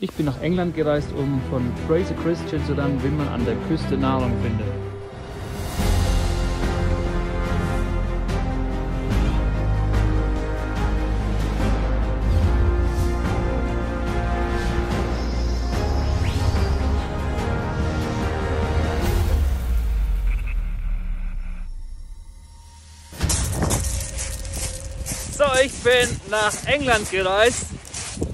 Ich bin nach England gereist, um von Fraser Christian zu lernen, wie man an der Küste Nahrung findet. So, ich bin nach England gereist,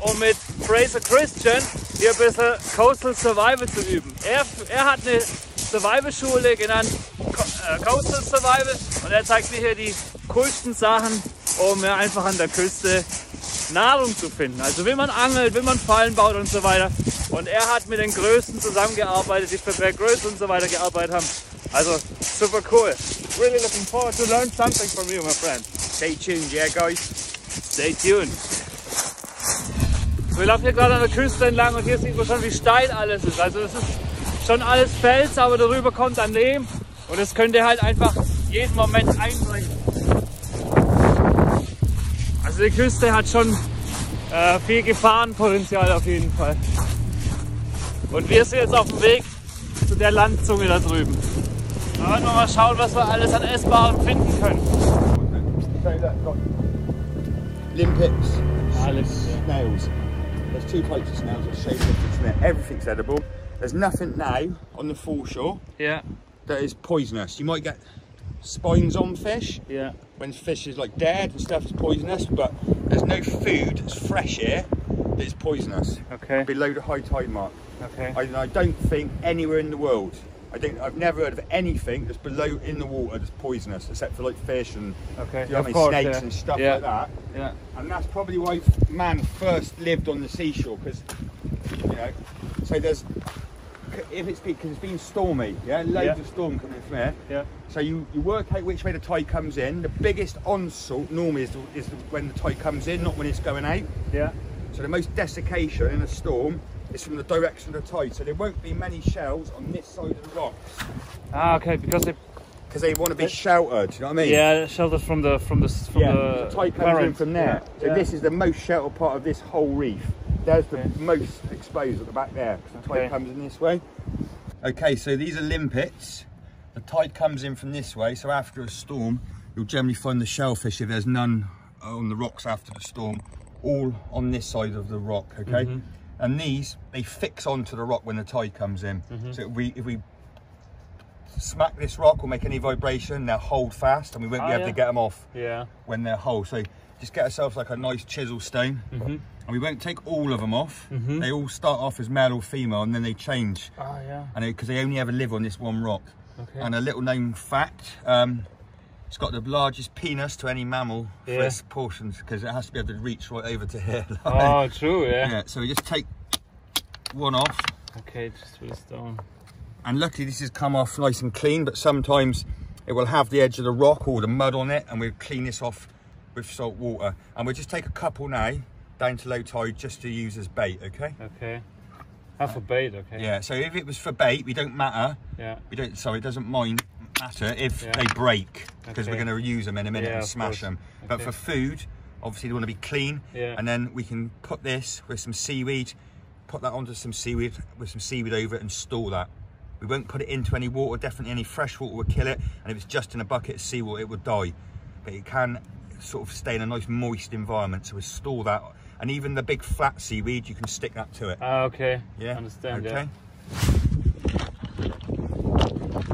um mit Fraser Christian hier ein bisschen Coastal Survival zu üben. Er hat eine Survival-Schule genannt Coastal Survival und er zeigt mir hier die coolsten Sachen, um ja einfach an der Küste Nahrung zu finden. Also wie man angelt, wie man Fallen baut und so weiter. Und er hat mit den Größten zusammengearbeitet, die für Größe und so weiter gearbeitet haben. Also super cool. Really looking forward to learn something from you, my friend. Stay tuned, yeah guys. Stay tuned. Wir laufen hier gerade an der Küste entlang und hier sieht man schon, wie steil alles ist. Also es ist schon alles Fels, aber darüber kommt dann Lehm und es könnte halt einfach jeden Moment einbrechen. Also die Küste hat schon viel Gefahrenpotenzial auf jeden Fall. Und wir sind jetzt auf dem Weg zu der Landzunge da drüben. Da wollen wir mal schauen, was wir alles an Essbaren finden können. Limpets, Alles. snails. There's two types of snails that shape different from there. Everything's edible. There's nothing now on the foreshore that is poisonous. You might get spines on fish when fish is like dead and stuff is poisonous, but there's no food that's fresh here that is poisonous. Okay. Below the high tide mark. Okay. I don't think anywhere in the world, I've never heard of anything that's below in the water that's poisonous, except for like fish and you know, snakes and stuff like that. Yeah. And that's probably why man first lived on the seashore, because you know. So there's, if it's because it's been stormy, loads of storm coming from here. Yeah. So you work out which way the tide comes in. The biggest onslaught normally is when the tide comes in, not when it's going out. Yeah. So the most desiccation in a storm is from the direction of the tide. So there won't be many shells on this side of the rocks. Ah, okay, because they want to be sheltered. You know what I mean? Yeah, sheltered from the the tide comes in from there. Yeah. So this is the most sheltered part of this whole reef. There's the most exposed at the back there, because the tide comes in this way. Okay, so these are limpets. The tide comes in from this way, so after a storm, you'll generally find the shellfish, if there's none on the rocks after the storm, all on this side of the rock, okay? Mm-hmm. And these, they fix onto the rock when the tide comes in. Mm-hmm. So if we smack this rock or make any vibration, they'll hold fast and we won't be able to get them off when they're whole. So just get ourselves like a nice chisel stone. Mm-hmm. And we won't take all of them off. Mm-hmm. They all start off as male or female and then they change. Oh, yeah. And because they only ever live on this one rock. Okay. And a little known fact, it's got the largest penis to any mammal for its portions, because it has to be able to reach right over to here. Like. Oh, true, yeah. So we just take one off. Okay, just with a stone. And luckily this has come off nice and clean, but sometimes it will have the edge of the rock or the mud on it, and we'll clean this off with salt water. And we'll just take a couple now, down to low tide, just to use as bait, okay? Okay. For bait, okay. Yeah, so if it was for bait, we don't matter. Yeah. It doesn't matter if they break, because we're going to use them in a minute and smash them. Okay. But for food, obviously they want to be clean. Yeah. And then we can put this with some seaweed, put that onto some seaweed, with some seaweed over it, and store that. We won't put it into any water, definitely any fresh water would kill it. And if it's just in a bucket of seawater, it would die. But it can sort of stay in a nice moist environment, so we store that. And even the big flat seaweed, you can stick that to it. Okay. Yeah. Understand. Okay. Yeah.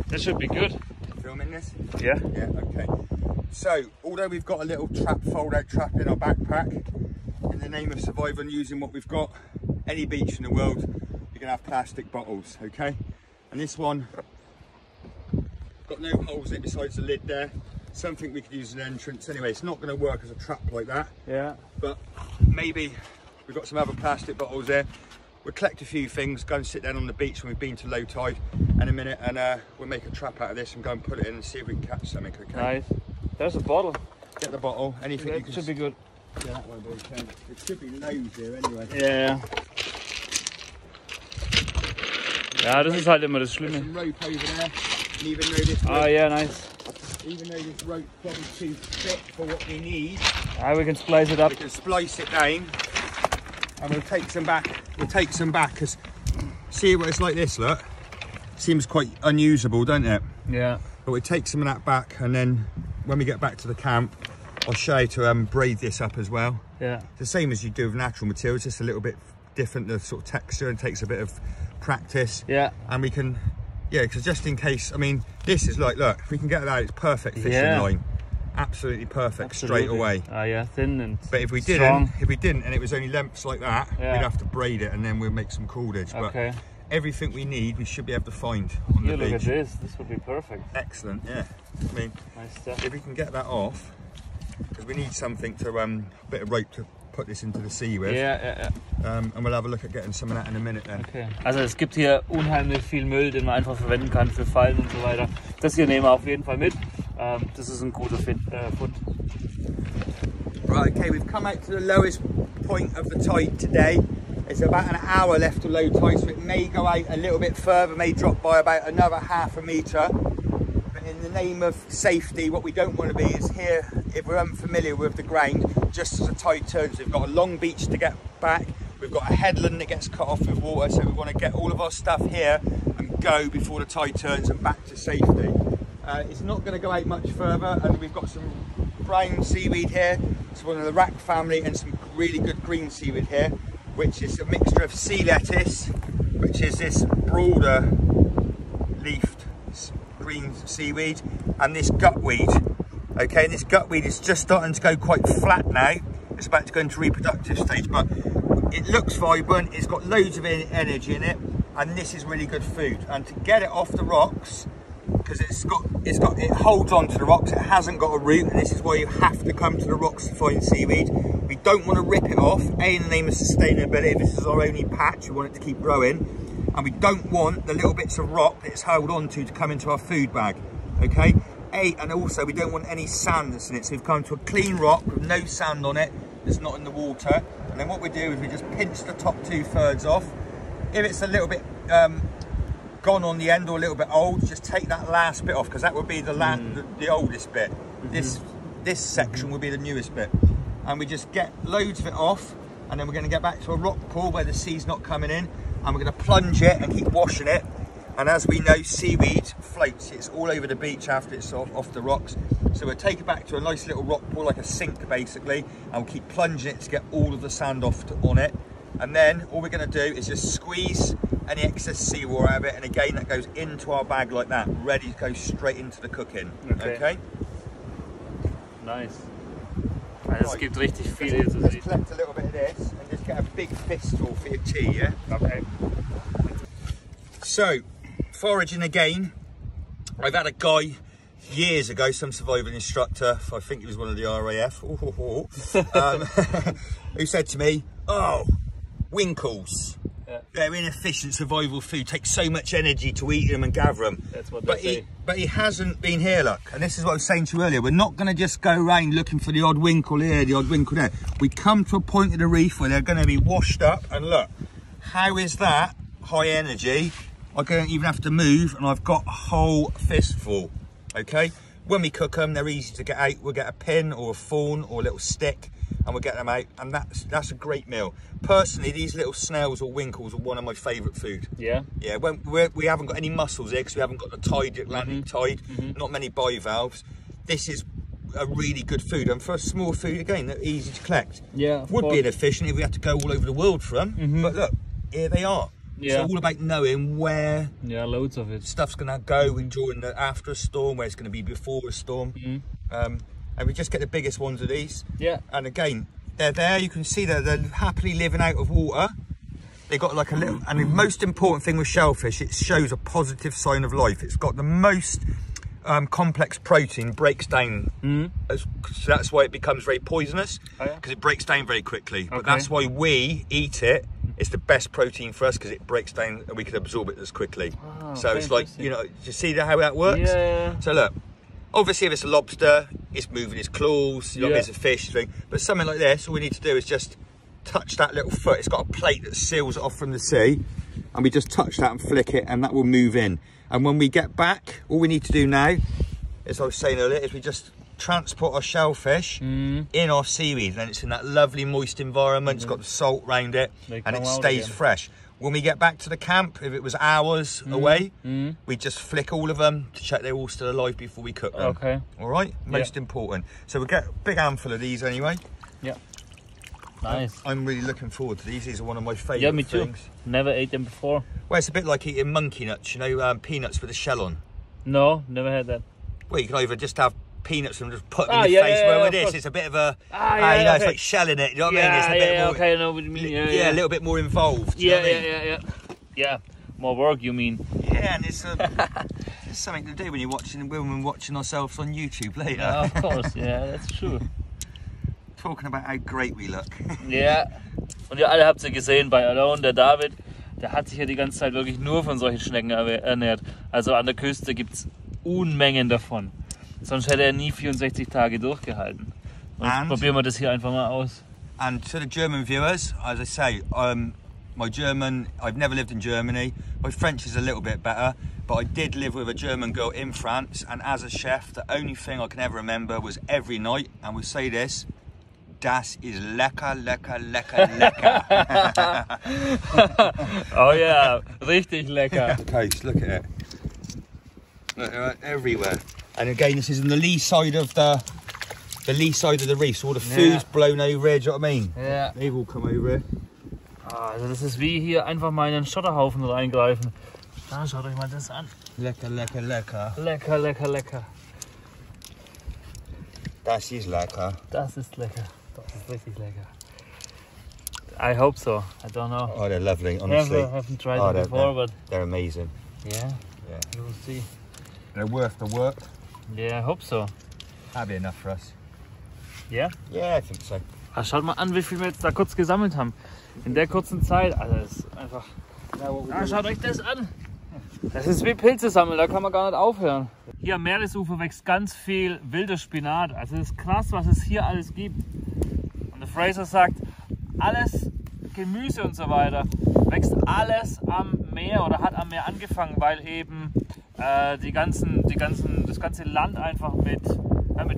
This should be good. Filming this? Yeah. Yeah. Okay. So, although we've got a little fold-out trap in our backpack, in the name of survival and using what we've got, any beach in the world, you're gonna have plastic bottles. Okay. And this one got no holes in it besides the lid there. Something we could use as an entrance. Anyway, it's not going to work as a trap like that. Yeah. But maybe we've got some other plastic bottles there. We'll collect a few things, go and sit down on the beach when we've been to low tide in a minute, and we'll make a trap out of this and go and put it in and see if we can catch something, okay? Nice. There's a bottle. Get the bottle, anything you can... Should be good. Yeah, that one, okay. It should be loads here anyway. Yeah. Ja, das ist halt immer das Schlimme. Some rope over there, and even though this rope, nice. Even though this rope's probably too thick for what we need, we can splice it up. we can splice it down, and we'll take some back we'll take some back, because see what it's like this, look. Seems quite unusable, don't it? Yeah. But we take some of that back, and then when we get back to the camp, I'll show you to braid this up as well. Yeah. It's the same as you do with natural materials, just a little bit different, the sort of texture, and takes a bit of practice. Yeah. And we can, yeah, because just in case, I mean, this is like, look, if we can get that, it's perfect fishing line. Absolutely perfect, straight away. Yeah, thin and but if we strong. didn't, and it was only lengths like that, we'd have to braid it, and then we'll make some cordage. Okay. But everything we need, we should be able to find on the beach. Look at this. This would be perfect. Excellent. Yeah. I mean, nice stuff. if we can get that off, because we need something to a bit of rope to put this into the sea with. Ja. And we'll have a look at getting some of that in a minute then. Okay. Also es gibt hier unheimlich viel Müll, den man einfach verwenden kann für Fallen und so weiter. Das hier nehmen wir auf jeden Fall mit. Das ist ein guter Fund. Right, okay, we've come out to the lowest point of the tide today. It's about an hour left to low tide, so it may go out a little bit further, may drop by about another half a metre. But in the name of safety, what we don't want to be is here, if we're unfamiliar with the ground, just as the tide turns. We've got a long beach to get back, we've got a headland that gets cut off with water, so we want to get all of our stuff here and go before the tide turns and back to safety. It's not going to go out much further, and we've got some brown seaweed here. It's one of the rack family, and some really good green seaweed here, which is a mixture of sea lettuce, which is this broader leafed green seaweed, and this gutweed. Okay, and this gutweed is just starting to go quite flat now. It's about to go into reproductive stage, but it looks vibrant, it's got loads of energy in it, and this is really good food. And to get it off the rocks, because it holds on to the rocks, it hasn't got a root, and this is why you have to come to the rocks to find seaweed. We don't want to rip it off, in the name of sustainability. This is our only patch, we want it to keep growing, and we don't want the little bits of rock that it's held on to come into our food bag, okay? And also we don't want any sand that's in it, so we've come to a clean rock with no sand on it, that's not in the water, and then what we do is we just pinch the top 2/3 off. If it's a little bit gone on the end or a little bit old, just take that last bit off, because that would be the oldest bit. This section would be the newest bit, and we just get loads of it off, and then we're going to get back to a rock pool where the sea's not coming in, and we're going to plunge it and keep washing it. And as we know, seaweed floats, it's all over the beach after it's off the rocks, so we'll take it back to a nice little rock pool, like a sink basically, and we'll keep plunging it to get all of the sand off on it. And then all we're going to do is just squeeze any excess seawater out of it, and again that goes into our bag like that, ready to go straight into the cooking. Okay? Nice. Es gibt richtig viel hier zu Let's sehen. collect a little bit of this and just get a big fistful for your tea, yeah? Okay. So, foraging again. I've had a guy years ago, some survival instructor, I think he was one of the RAF, who said to me, oh, winkles. Yeah. They're inefficient survival food, takes so much energy to eat them and gather them. That's what they say. But he hasn't been here, look. And this is what I was saying to you earlier. We're not going to just go around looking for the odd winkle here, the odd winkle there. We come to a point of the reef where they're going to be washed up, and look, how is that high energy? I don't even have to move, and I've got a whole fistful, okay? When we cook them, they're easy to get out. We'll get a pin or a thorn or a little stick, and we'll get them out, and that's a great meal. Personally, these little snails or winkles are one of my favourite food. Yeah? Yeah, we haven't got any mussels here because we haven't got the tide, the Atlantic tide, not many bivalves. This is a really good food, and for a small food, again, they're easy to collect. Yeah, would be inefficient if we had to go all over the world for them, but look, here they are. Yeah. It's all about knowing where loads of it. Stuff's going to go during after a storm, where it's going to be before a storm. And we just get the biggest ones of these. Yeah. And again, they're there. You can see that they're happily living out of water. They got like a little, and the most important thing with shellfish, it shows a positive sign of life. It's got the most complex protein, breaks down. So that's why it becomes very poisonous, because it breaks down very quickly. But that's why we eat it. It's the best protein for us because it breaks down and we can absorb it as quickly. Oh, so it's like, you know, do you see how that works? Yeah. So look, obviously if it's a lobster, it's moving its claws, you know, it's a fish thing. But something like this, all we need to do is just touch that little foot. It's got a plate that seals it off from the sea, and we just touch that and flick it, and that will move in. And when we get back, all we need to do now, as I was saying earlier, is we just transport our shellfish in our seaweed, and it's in that lovely moist environment. It's got the salt around it, and it stays fresh. When we get back to the camp, if it was hours away, we just flick all of them to check they're all still alive before we cook them. Okay. All right, most important. So we'll get a big handful of these anyway. Yeah. Nice. I'm really looking forward to these. These are one of my favourite Yeah, me too. things. Never ate them before. Well, it's a bit like eating monkey nuts, you know, peanuts with a shell on. No, never had that. Well, you can either just have peanuts and just put them in your face. Well, with this, it's a bit of a, you know, it's like shelling it. You know what I mean? It's a bit more, okay, I know what you mean. Yeah, a little bit more involved. Yeah. More work, you mean? Yeah, and it's something to do when you're watching ourselves on YouTube later. Yeah, of course. Yeah, that's true. Talking about how great we look. Ja, und ihr alle habt ja gesehen bei Alone, der David, der hat sich ja die ganze Zeit wirklich nur von solchen Schnecken ernährt. Also an der Küste gibt es Unmengen davon. Sonst hätte er nie 64 Tage durchgehalten. Und jetzt probieren wir das hier einfach mal aus. And to the German viewers, as I say, my German, I've never lived in Germany. My French is a little bit better, but I did live with a German girl in France, and as a chef, the only thing I can ever remember was every night, and we'll say this, das ist lecker, lecker, lecker, lecker. Oh yeah, richtig lecker. Taste, look at it. Look, everywhere. And again, this is on the lee side of the lee side of the reef, so all the food's blown over here, do you know what I mean? Ja. They've all come over here. Also das ist wie hier einfach mal in einen Schotterhaufen reingreifen. Da, schaut euch mal das an. Lecker, lecker, lecker. Lecker, lecker, lecker. Das ist lecker. Das ist lecker. Das ist richtig lecker. I hope so. I don't know. Oh, they're lovely, honestly. Haven't tried them before, but they're amazing. Yeah, you'll see. They're worth the work. Yeah, I hope so. That'd be enough for us. Yeah? Yeah, I think so. Ah, schaut mal an, wie viel wir jetzt da kurz gesammelt haben. In der kurzen Zeit. Also das ist einfach... Ah, schaut euch das an. Das ist wie Pilze sammeln, da kann man gar nicht aufhören. Hier am Meeresufer wächst ganz viel wilder Spinat. Also es ist krass, was es hier alles gibt. Und der Fraser sagt, alles Gemüse und so weiter wächst alles am Meer oder hat am Meer angefangen, weil eben das ganze Land einfach mit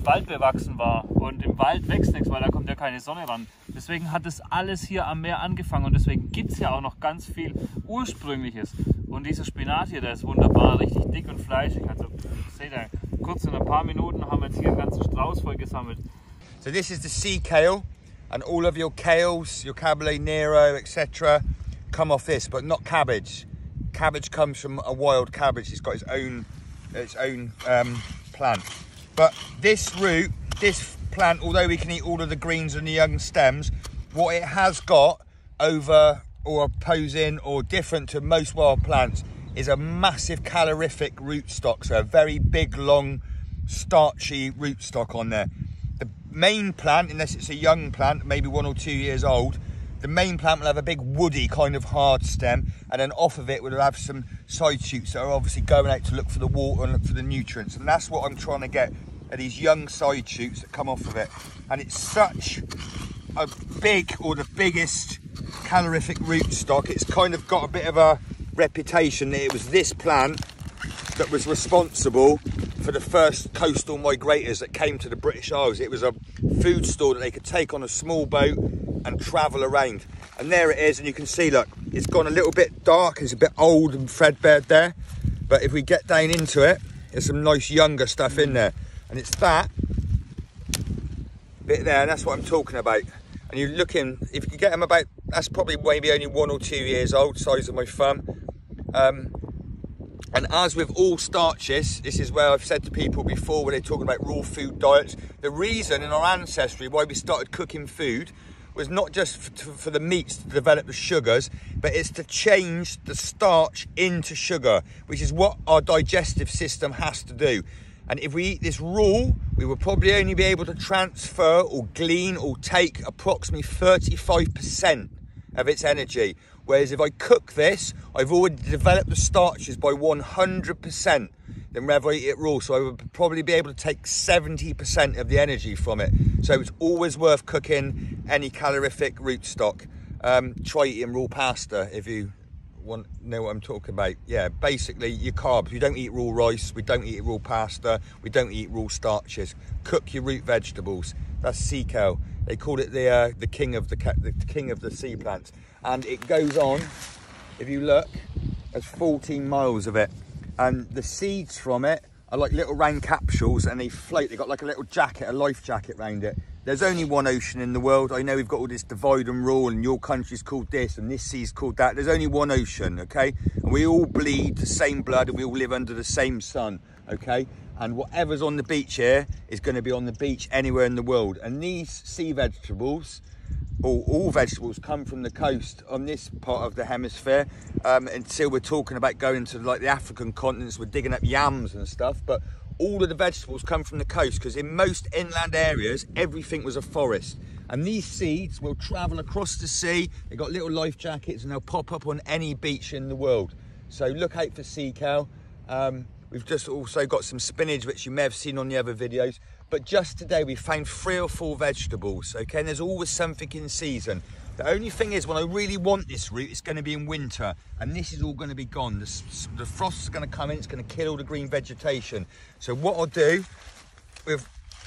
Wald bewachsen war. Und im Wald wächst nichts, weil da kommt ja keine Sonne ran. Deswegen hat es alles hier am Meer angefangen und deswegen gibt es ja auch noch ganz viel Ursprüngliches. Und dieser Spinat hier, der ist wunderbar, richtig dick und fleischig. Also seht ihr, kurz in ein paar Minuten haben wir jetzt hier einen ganzen Strauß voll gesammelt. So this is the sea kale, and all of your kales, your cabbage nero, etc. come off this, but not cabbage. Cabbage comes from a wild cabbage. It's got its own plant. But this root, this plant, although we can eat all of the greens and the young stems, what it has got over or opposing or different to most wild plants is a massive calorific rootstock. So a very big, long, starchy rootstock on there. The main plant, unless it's a young plant, maybe 1 or 2 years old, the main plant will have a big woody kind of hard stem, and then off of it will have some side shoots that are obviously going out to look for the water and look for the nutrients. And that's what I'm trying to get, are these young side shoots that come off of it. And it's such a big, or the biggest calorific rootstock. It's kind of got a bit of a reputation that it was this plant that was responsible for the first coastal migrators that came to the British Isles. It was a food store that they could take on a small boat and travel around. And there it is, and you can see, look, it's gone a little bit dark, it's a bit old and threadbare there. But if we get down into it, there's some nice younger stuff in there. And it's that bit there, and that's what I'm talking about. And you're looking, if you get them about, that's probably maybe only 1 or 2 years old, size of my thumb. And as with all starches, this is where I've said to people before when they're talking about raw food diets, the reason in our ancestry why we started cooking food was not just for the meats to develop the sugars, but it's to change the starch into sugar, which is what our digestive system has to do. And if we eat this raw, we will probably only be able to transfer or glean or take approximately 35% of its energy. Whereas if I cook this, I've already developed the starches by 100% than whether I eat it raw. So I would probably be able to take 70% of the energy from it. So it's always worth cooking any calorific rootstock. Try eating raw pasta if you know what I'm talking about. Yeah, basically your carbs. We don't eat raw rice, we don't eat raw pasta, we don't eat raw starches. Cook your root vegetables. That's seekohl. They call it the king of the sea plants. And it goes on, if you look, there's 14 miles of it. And the seeds from it are like little round capsules, and they float. They've got like a little jacket, a life jacket around it. There's only one ocean in the world. I know we've got all this divide and rule, and your country's called this and this sea's called that. There's only one ocean, okay? And we all bleed the same blood, and we all live under the same sun, okay? And whatever's on the beach here is going to be on the beach anywhere in the world. And these sea vegetables, or all vegetables, come from the coast on this part of the hemisphere. Until we're talking about going to like the African continents, we're digging up yams and stuff. But all of the vegetables come from the coast, because in most inland areas, everything was a forest. And these seeds will travel across the sea. They've got little life jackets, and they'll pop up on any beach in the world. So look out for seekohl. We've just also got some spinach, which you may have seen on the other videos. But just today, we found 3 or 4 vegetables, okay? And there's always something in season. The only thing is, when I really want this root, it's going to be in winter. And this is all going to be gone. The frost is going to come in, it's going to kill all the green vegetation. So what I'll do,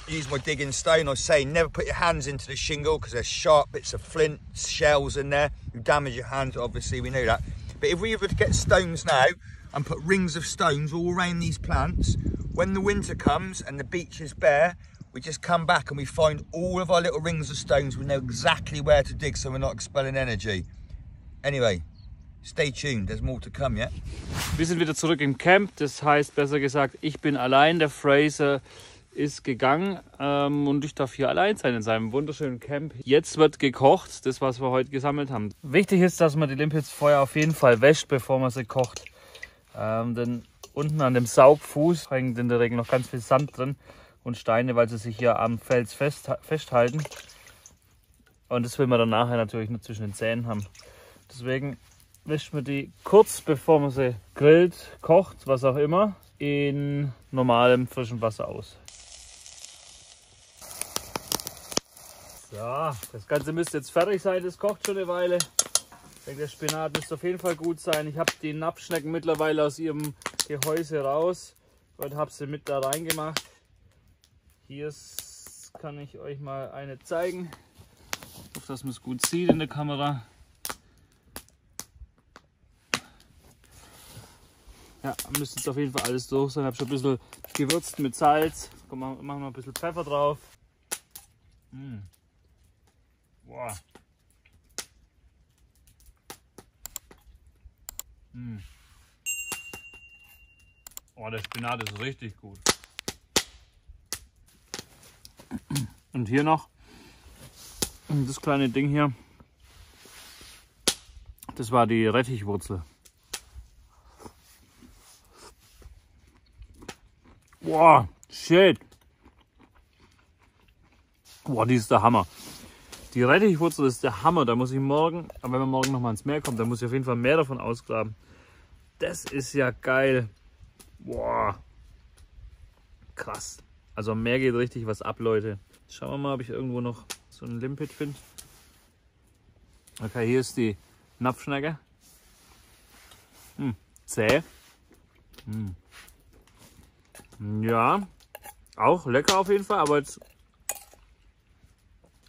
use my digging stone, I say never put your hands into the shingle, because there's sharp bits of flint, shells in there. You damage your hands, obviously, we know that. But if we were to get stones now, and put rings of stones all around these plants, when the winter comes and the beach is bare, we just come back and we find all of our little rings of stones. We know exactly where to dig, so we're not expelling energy. Anyway, stay tuned, there's more to come, yeah? Wir sind wieder zurück im Camp, das heißt, besser gesagt, ich bin allein, der Fraser ist gegangen und ich darf hier allein sein in seinem wunderschönen Camp. Jetzt wird gekocht, das was wir heute gesammelt haben. Wichtig ist, dass man die Limpets vorher auf jeden Fall wäscht, bevor man sie kocht. Denn unten an dem Saugfuß hängt in der Regel noch ganz viel Sand drin und Steine, weil sie sich hier am Fels festhalten. Und das will man dann nachher natürlich nur zwischen den Zähnen haben. Deswegen wäscht man die kurz, bevor man sie grillt, kocht, was auch immer, in normalem frischem Wasser aus. So, das Ganze müsste jetzt fertig sein, das kocht schon eine Weile. Ich denke, der Spinat müsste auf jeden Fall gut sein. Ich habe die Napfschnecken mittlerweile aus ihrem Gehäuse raus und habe sie mit da reingemacht. Hier kann ich euch mal eine zeigen. Ich hoffe, dass man es gut sieht in der Kamera. Ja, müsste jetzt auf jeden Fall alles durch sein. Ich habe schon ein bisschen gewürzt mit Salz. Komm, machen wir ein bisschen Pfeffer drauf. Boah. Oh, der Spinat ist richtig gut. Und hier noch das kleine Ding hier. Das war die Rettichwurzel. Boah, shit. Boah, die ist der Hammer. Die Rettichwurzel ist der Hammer. Da muss ich morgen, aber wenn man morgen noch mal ins Meer kommt, dann muss ich auf jeden Fall mehr davon ausgraben. Das ist ja geil. Boah. Krass. Also am Meer geht richtig was ab, Leute. Schauen wir mal, ob ich irgendwo noch so ein Limpet finde. Okay, hier ist die Napfschnecke. Zäh. Ja, auch lecker auf jeden Fall, aber jetzt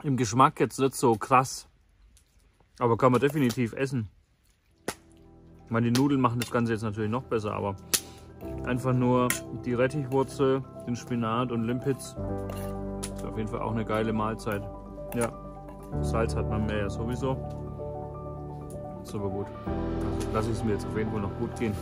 im Geschmack jetzt nicht so krass. Aber kann man definitiv essen. Ich meine, die Nudeln machen das Ganze jetzt natürlich noch besser, aber einfach nur die Rettichwurzel, den Spinat und Limpets. Ist auf jeden Fall auch eine geile Mahlzeit. Ja, Salz hat man mehr ja sowieso. Super gut. Also lasse ich es mir jetzt auf jeden Fall noch gut gehen.